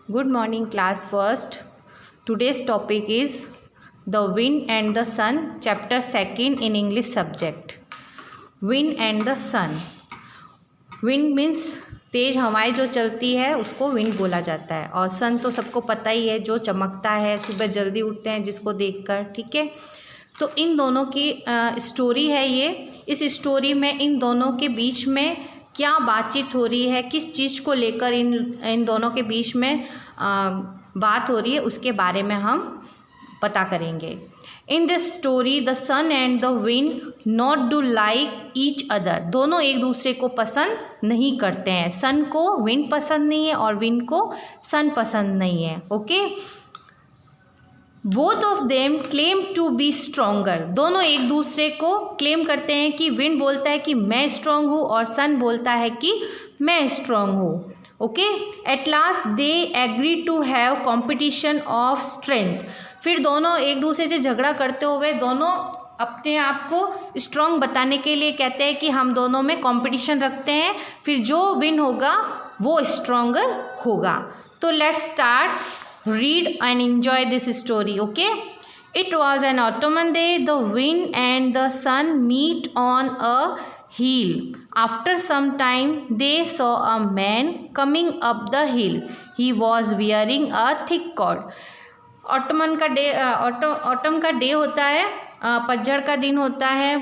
Good morning, class first. Today's topic is The Wind and the Sun, chapter 2 in English subject. Wind and the sun. Wind means तेज हवाएं जो चलती है उसको wind बोला जाता है, और सन तो सबको पता ही है, जो चमकता है, सुबह जल्दी उठते हैं जिसको देखकर, ठीक है। तो इन दोनों की स्टोरी है ये। इस स्टोरी में इन दोनों के बीच में क्या बातचीत हो रही है, किस चीज़ को लेकर इन दोनों के बीच में बात हो रही है, उसके बारे में हम पता करेंगे। In this story the sun and the wind not do like each other. दोनों एक दूसरे को पसंद नहीं करते हैं। सन को विंड पसंद नहीं है और विंड को सन पसंद नहीं है। Okay, both of them claim to be stronger. दोनों एक दूसरे को क्लेम करते हैं कि विंड बोलता है कि मैं स्ट्रांग हूँ और सन बोलता है कि मैं स्ट्रांग हूँ। Okay, at last they agree to have competition of strength. फिर दोनों एक दूसरे से झगड़ा करते हुए दोनों अपने आप को स्ट्रांग बताने के लिए कहते हैं कि हम दोनों में कंपटीशन रखते हैं, फिर जो विन होगा वो स्ट्रांगर होगा। तो let's start, read and enjoy this story. Okay, it was an autumn day. The wind and the sun meet on a hill. After some time they saw a man coming up the hill. He was wearing a thick coat. Ottoman का day autumn का day होता है, पतझड़ का दिन होता है।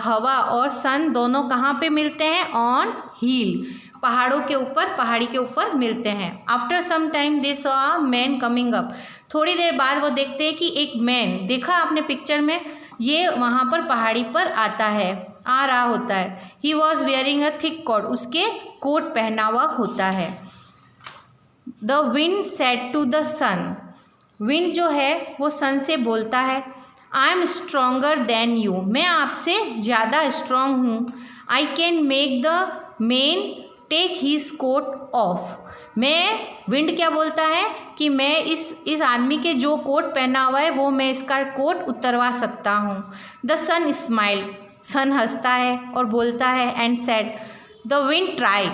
हवा और सन दोनों कहाँ पे मिलते हैं? ऑन हिल, पहाड़ों के ऊपर, पहाड़ी के ऊपर मिलते हैं। After some time they saw a man coming up. थोड़ी देर बाद वो देखते हैं कि एक मैन, देखा आपने पिक्चर में, ये वहाँ पर पहाड़ी पर आता है, आ रहा होता है। He was wearing a thick coat, उसके कोट पहना हुआ होता है। The wind said to the sun. Wind जो है वो सन से बोलता है, I am stronger than you. मैं आपसे ज़्यादा स्ट्रॉन्ग हूँ। I can make the man take his coat off. मैं, विंड क्या बोलता है कि मैं इस आदमी के जो कोट पहना हुआ है वो मैं इसका कोट उतरवा सकता हूँ। The sun smile. सन हंसता है और बोलता है, and said the wind try.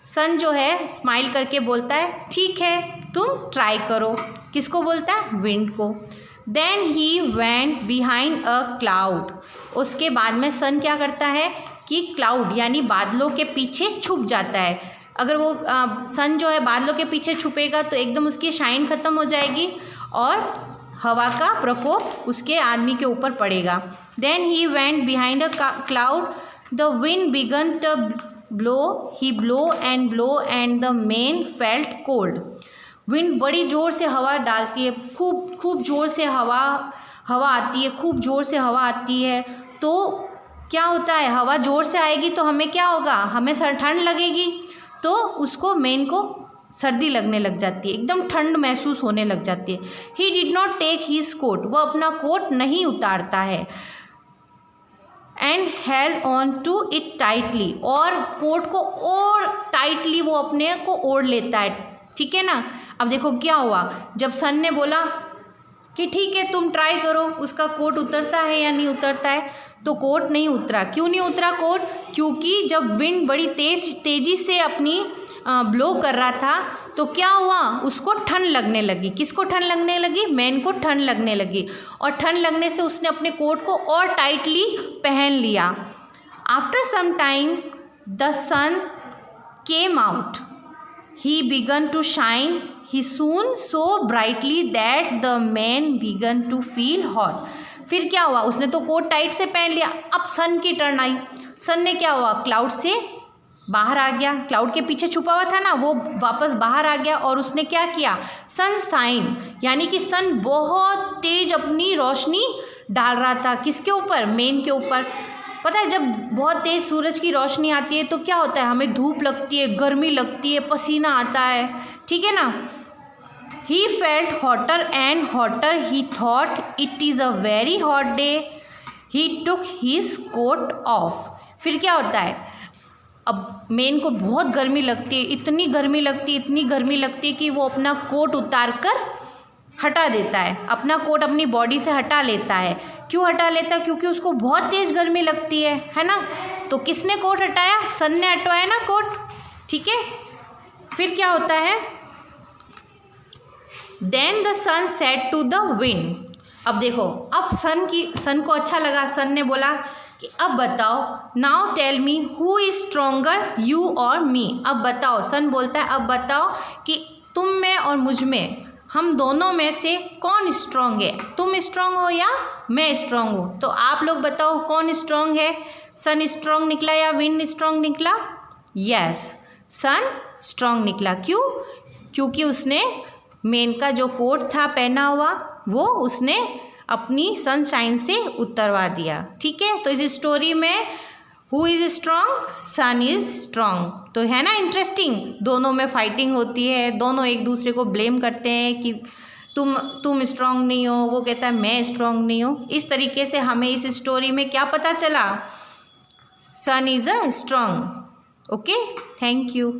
Sun जो है स्माइल करके बोलता है, ठीक है तुम ट्राई करो। किसको बोलता है? विंड को। Then he went behind a cloud. उसके बाद में सन क्या करता है कि क्लाउड यानी बादलों के पीछे छुप जाता है। अगर वो सन जो है बादलों के पीछे छुपेगा तो एकदम उसकी शाइन ख़त्म हो जाएगी और हवा का प्रकोप उसके आदमी के ऊपर पड़ेगा। Then he went behind a cloud. The wind began to blow. He blow and the man felt cold. Wind बड़ी ज़ोर से हवा डालती है, खूब ज़ोर से हवा आती है, खूब ज़ोर से हवा आती है। तो क्या होता है, हवा ज़ोर से आएगी तो हमें क्या होगा? हमें ठंड लगेगी, तो उसको मैन को सर्दी लगने लग जाती है, एकदम ठंड महसूस होने लग जाती है। He did not take his coat. वह अपना कोट नहीं उतारता है। And held on to it tightly. और कोट को और टाइटली वो अपने को ओढ़ लेता है, ठीक है ना। अब देखो क्या हुआ, जब सन ने बोला कि ठीक है तुम ट्राई करो, उसका कोट उतरता है या नहीं उतरता है, तो कोट नहीं उतरा। क्यों नहीं उतरा कोट? क्योंकि जब विंड बड़ी तेज़ी से अपनी ब्लो कर रहा था तो क्या हुआ, उसको ठंड लगने लगी। किसको ठंड लगने लगी? मैन को ठंड लगने लगी, और ठंड लगने से उसने अपने कोट को और टाइटली पहन लिया। After some time the sun came out. He began to shine. He soon so brightly that the man began to feel hot. फिर क्या हुआ, उसने तो कोट टाइट से पहन लिया। अब सन की टर्न आई। सन ने क्या हुआ, क्लाउड से बाहर आ गया। क्लाउड के पीछे छुपा हुआ था ना, वो वापस बाहर आ गया और उसने क्या किया, सन साइन, यानी कि सन बहुत तेज अपनी रोशनी डाल रहा था। किसके ऊपर? मेन के ऊपर। पता है, जब बहुत तेज़ सूरज की रोशनी आती है तो क्या होता है, हमें धूप लगती है, गर्मी लगती है, पसीना आता है, ठीक है ना। He felt hotter and hotter. He thought it is a very hot day. He took his coat off. फिर क्या होता है, अब मेन को बहुत गर्मी लगती है, इतनी गर्मी लगती है कि वो अपना कोट उतार कर हटा देता है, अपना कोट अपनी बॉडी से हटा लेता है। क्यों हटा लेता है? क्योंकि उसको बहुत तेज़ गर्मी लगती है ना। तो किसने कोट हटाया? सन ने हटवाया ना कोट, ठीक है। फिर क्या होता है, then the sun said to the wind. अब देखो, अब सन को अच्छा लगा, सन ने बोला कि अब बताओ, now tell me who is stronger, you और मी। अब बताओ, सन बोलता है अब बताओ कि तुम में और मुझ में, हम दोनों में से कौन स्ट्रोंग है, तुम स्ट्रोंग हो या मैं स्ट्रोंग हूँ। तो आप लोग बताओ कौन स्ट्रोंग है, सन स्ट्रोंग निकला या विंड स्ट्रोंग निकला? यस, सन स्ट्रोंग निकला। क्यों? क्योंकि उसने मेनका जो कोट था पहना हुआ वो उसने अपनी सनशाइन से उतरवा दिया। ठीक है, तो इस स्टोरी में who is strong, sun is strong. तो है ना इंटरेस्टिंग, दोनों में फाइटिंग होती है, दोनों एक दूसरे को ब्लेम करते हैं कि तुम स्ट्रॉन्ग नहीं हो, वो कहता है मैं स्ट्रॉन्ग नहीं हूँ। इस तरीके से हमें इस स्टोरी में क्या पता चला, sun is a strong. Okay, thank you.